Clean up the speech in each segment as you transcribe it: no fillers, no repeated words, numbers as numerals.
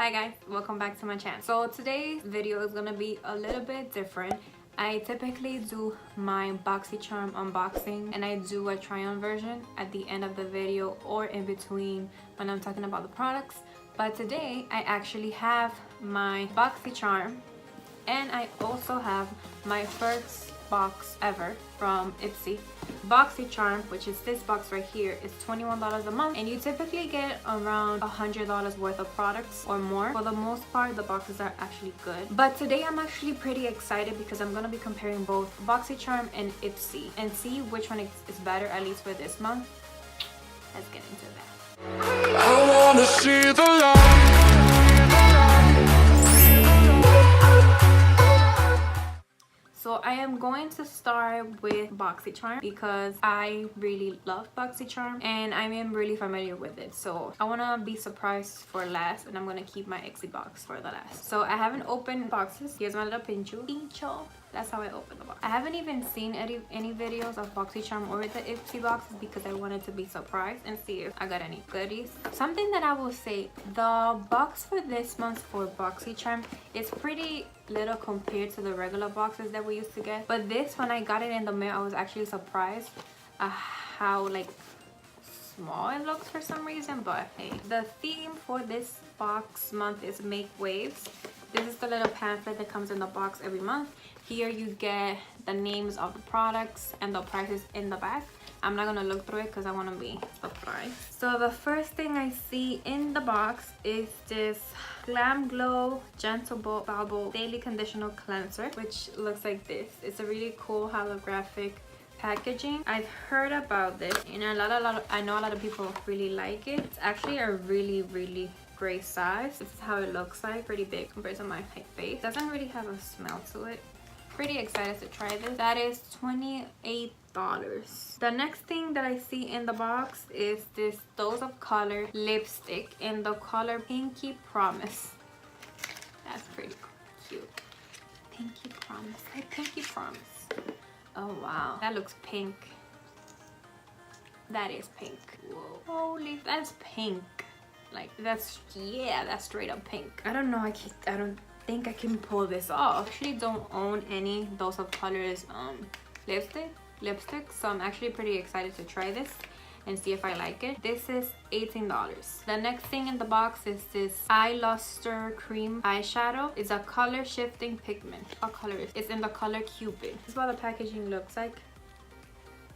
Hi guys, welcome back to my channel. So today's video is gonna be a little bit different. I typically do my BoxyCharm unboxing and I do a try-on version at the end of the video or in between when I'm talking about the products. But today I actually have my BoxyCharm and I also have my first box ever from Ipsy. BoxyCharm, which is this box right here, is $21 a month and you typically get around $100 worth of products or more. For the most part, the boxes are actually good. But today I'm actually pretty excited because I'm going to be comparing both BoxyCharm and Ipsy and see which one is better, at least for this month. Let's get into that. I wanna see the light. So I am going to start with BoxyCharm because I really love BoxyCharm and I am really familiar with it. So I want to be surprised for last and I'm going to keep my Ipsy box for the last. So I haven't opened boxes. Here's my little pincho. That's how I open the box. I haven't even seen any videos of BoxyCharm or the Ipsy boxes because I wanted to be surprised and see if I got any goodies. Something that I will say, the box for this month for BoxyCharm is pretty little compared to the regular boxes that we used to get. But this, when I got it in the mail, I was actually surprised how like small it looks for some reason. But hey, the theme for this box month is Make Waves. This is the little pamphlet that comes in the box every month. Here you get the names of the products and the prices in the back. I'm not gonna look through it because I want to be surprised. So the first thing I see in the box is this Glam Glow Gentle Bubble Daily Conditional Cleanser, which looks like this. It's a really cool holographic packaging. I've heard about this and I know a lot of people really like it. It's actually a really great size. This is how it looks like, pretty big compared to my face. Doesn't really have a smell to it. Pretty excited to try this. That is $28. The next thing that I see in the box is this Dose of Color lipstick in the color Pinky Promise. That's pretty cute. Pinky Promise. Hey, Pinky Promise. Oh wow, that looks pink. That is pink. Whoa, holy, that's pink. Like that's straight up pink. I don't know, I don't think I can pull this off. I actually don't own any Dose of Colors lipstick, so I'm actually pretty excited to try this and see if I like it. This is $18. The next thing in the box is this Eye Luster Cream eyeshadow. It's a color shifting pigment. What color is it? It's in the color Cupid. This is what the packaging looks like.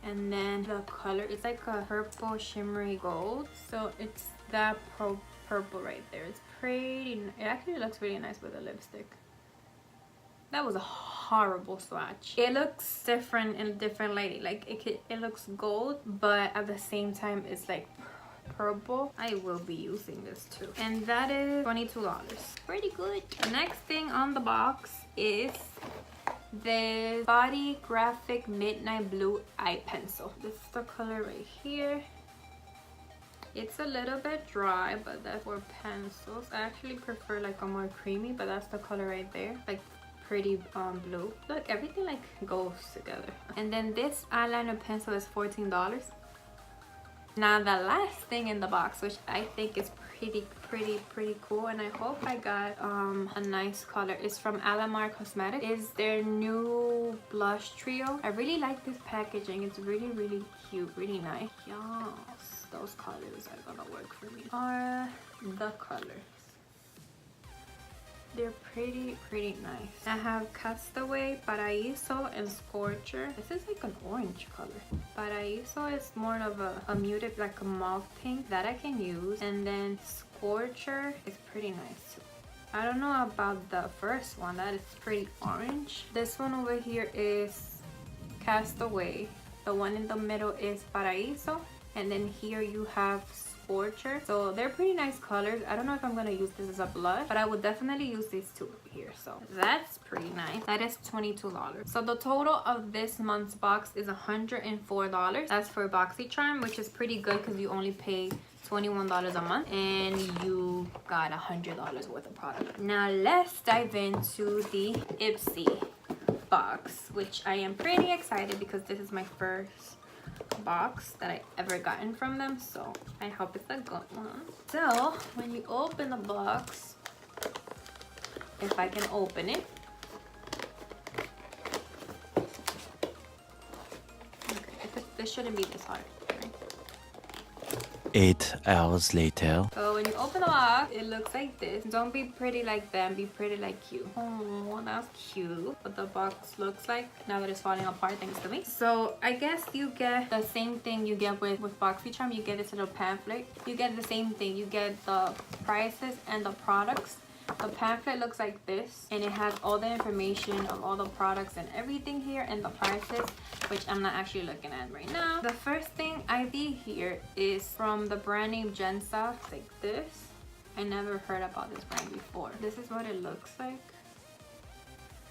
And then the color, it's like a purple shimmery gold. So it's that purple right there. It's pretty, it actually looks really nice with a lipstick. That was a horrible swatch. It looks different in a different lighting. Like it looks gold, but at the same time it's like purple. I will be using this too. And that is $22. Pretty good. The next thing on the box is the Body Graphic Midnight Blue Eye Pencil. This is the color right here. It's a little bit dry, but that's for pencils. I actually prefer like a more creamy, but that's the color right there. Like pretty blue. Look, everything like goes together. And then this eyeliner pencil is $14. Now the last thing in the box, which I think is pretty cool, and I hope I got a nice color, is from Alamar Cosmetics. Is their new blush trio. I really like this packaging. It's really cute, really nice. Yes, those colors are gonna work for me. Are the colors. They're pretty nice. I have Castaway, Paraíso, and Scorcher. This is like an orange color. Paraíso is more of a muted, like a mauve pink that I can use. And then Scorcher is pretty nice too. I don't know about the first one. That is pretty orange. This one over here is Castaway. The one in the middle is Paraíso. And then here you have Scorcher. So they're pretty nice colors. I don't know if I'm gonna use this as a blush, but I would definitely use these two here. So that's pretty nice. That is $22. So the total of this month's box is $104. That's for BoxyCharm, which is pretty good because you only pay $21 a month and you got $100 worth of product. Now let's dive into the Ipsy box, which I am pretty excited because this is my first box that I ever gotten from them, so I hope it's a good one. So when you open the box, if I can open it. Okay, this shouldn't be this hard. 8 hours later. So when you open the box, it looks like this. Don't be pretty like them, be pretty like you. Oh, that's cute. What the box looks like now that it's falling apart thanks to me. So I guess you get the same thing you get with BoxyCharm. You get this little pamphlet. You get the same thing. You get the prices and the products. The pamphlet looks like this, and it has all the information of all the products and everything here, and the prices, which I'm not actually looking at right now. The first thing I see here is from the brand name Gensa. It's like this. I never heard about this brand before. This is what it looks like.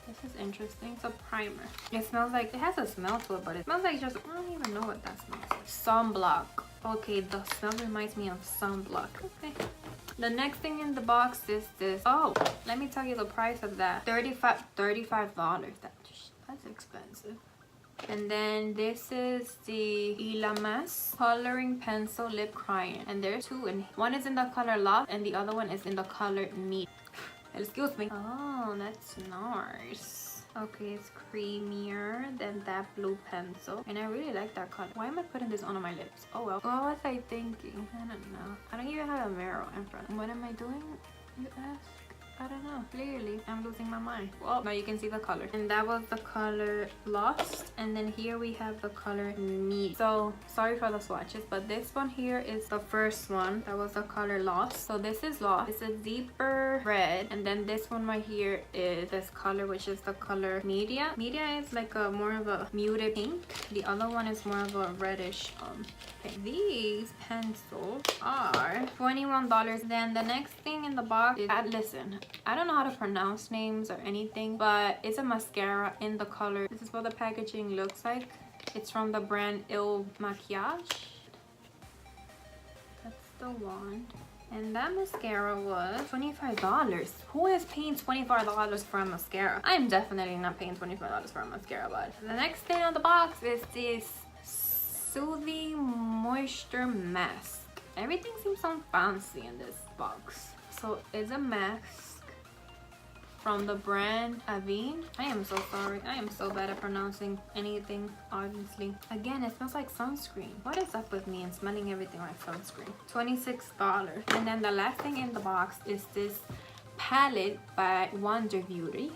This is interesting. It's a primer. It smells like, it has a smell to it, but it smells like just, I don't even know what that smells like. Sunblock. Okay, the smell reminds me of sunblock. Okay. The next thing in the box is this. Oh, let me tell you the price of that. $35. That's expensive. And then this is the Ilamas coloring pencil lip crayon, and there's two, and one is in the color Love and the other one is in the color Meat. Excuse me. Oh, that's nice. Okay, it's creamier than that blue pencil, and I really like that color. Why am I putting this on my lips? Oh well. What was I thinking? I don't know. I don't even have a mirror in front. What am I doing, you ask? I don't know. Clearly, I'm losing my mind. Well, now you can see the color. And that was the color Lost. And then here we have the color Meat. So, sorry for the swatches, but this one here is the first one. That was the color Lost. So this is Lost. It's a deeper red. And then this one right here is this color, which is the color Media. Media is like a more of a muted pink. The other one is more of a reddish. Okay, these pencils are $21. Then the next thing in the box is, listen, I don't know how to pronounce names or anything, but it's a mascara in the color. This is what the packaging looks like. It's from the brand Il Makiage. That's the one. And that mascara was $25. Who is paying $25 for a mascara? I'm definitely not paying $25 for a mascara, but the next thing on the box is this Soothing Moisture Mask. Everything seems so fancy in this box. So it's a mask from the brand Avene. I am so sorry. I am so bad at pronouncing anything, honestly. Again, it smells like sunscreen. What is up with me and smelling everything like sunscreen? $26. And then the last thing in the box is this palette by Wonder Beauty.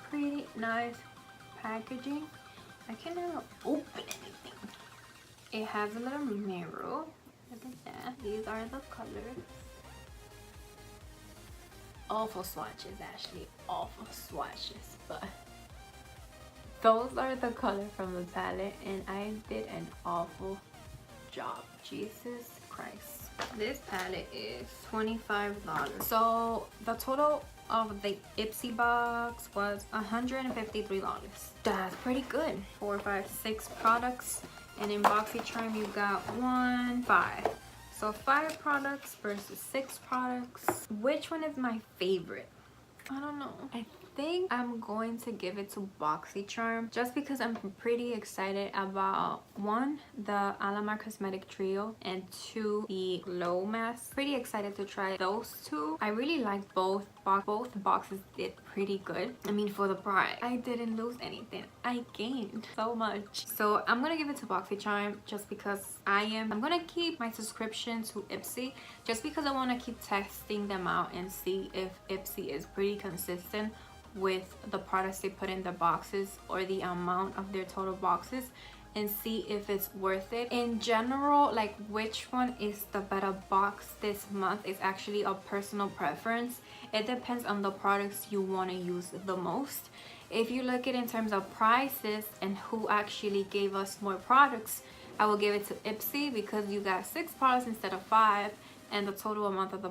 Pretty nice packaging. I can never open anything. It has a little mirror. Look at that. These are the colors. Awful swatches, Ashley. Awful swatches, but those are the color from the palette, and I did an awful job. Jesus Christ. This palette is $25. So the total of the Ipsy box was $153. That's pretty good. 4, 5, 6 products, and in BoxyCharm you got 1, 5. So 5 products versus 6 products. Which one is my favorite? I don't know. I think I'm going to give it to BoxyCharm just because I'm pretty excited about 1, the Alamar Cosmetic Trio, and 2, the Glow Mask. Pretty excited to try those 2. I really like both. Both boxes did pretty good. I mean, for the price, I didn't lose anything. I gained so much. So I'm gonna give it to BoxyCharm just because I'm gonna keep my subscription to Ipsy just because I want to keep testing them out and see if Ipsy is pretty consistent with the products they put in the boxes or the amount of their total boxes, and see if it's worth it. In general, like which one is the better box this month is actually a personal preference. It depends on the products you want to use the most. If you look at it in terms of prices and who actually gave us more products, I will give it to Ipsy because you got 6 products instead of 5, and the total amount of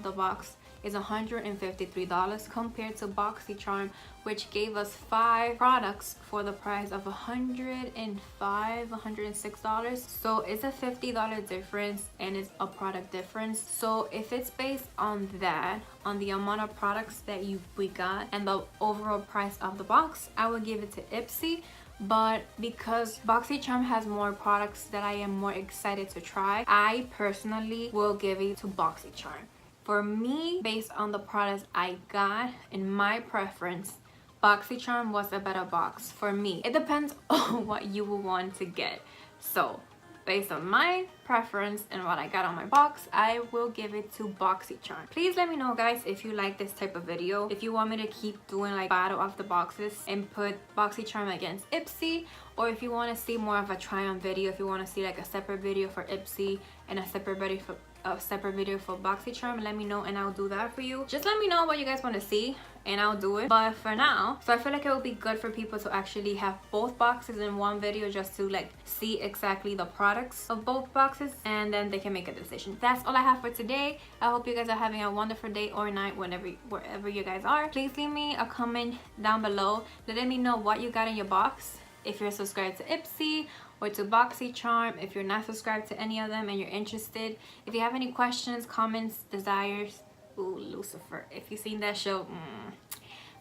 the box is $153 compared to BoxyCharm, which gave us 5 products for the price of $106. So it's a $50 difference, and it's a product difference. So if it's based on that, on the amount of products that we got and the overall price of the box, I would give it to Ipsy. But because BoxyCharm has more products that I am more excited to try, I personally will give it to BoxyCharm for me, based on the products I got, in my preference, BoxyCharm was a better box for me. It depends on what you will want to get. So based on my preference and what I got on my box, I will give it to BoxyCharm. Please let me know, guys, if you like this type of video, if you want me to keep doing like battle of the boxes and put BoxyCharm against Ipsy, or if you want to see more of a try on video, if you want to see like a separate video for Ipsy and a separate video for BoxyCharm, let me know and I'll do that for you. Just let me know what you guys want to see and I'll do it. But for now, so I feel like it would be good for people to actually have both boxes in one video, just to like see exactly the products of both boxes, and then they can make a decision. That's all I have for today. I hope you guys are having a wonderful day or night wherever you guys are. Please leave me a comment down below letting me know what you got in your box, if you're subscribed to Ipsy or to BoxyCharm, if you're not subscribed to any of them and you're interested. If you have any questions, comments, desires, ooh, Lucifer, if you've seen that show,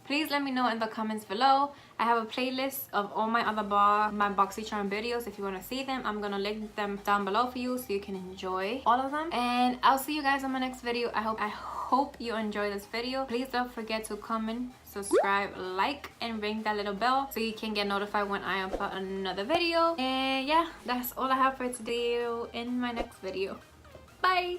please let me know in the comments below. I have a playlist of all my other my BoxyCharm videos. If you want to see them, I'm gonna link them down below for you so you can enjoy all of them. And I'll see you guys on my next video. I hope you enjoy this video. Please don't forget to comment, subscribe, like, and ring that little bell so you can get notified when I upload another video. And yeah, that's all I have for today. In my next video. Bye.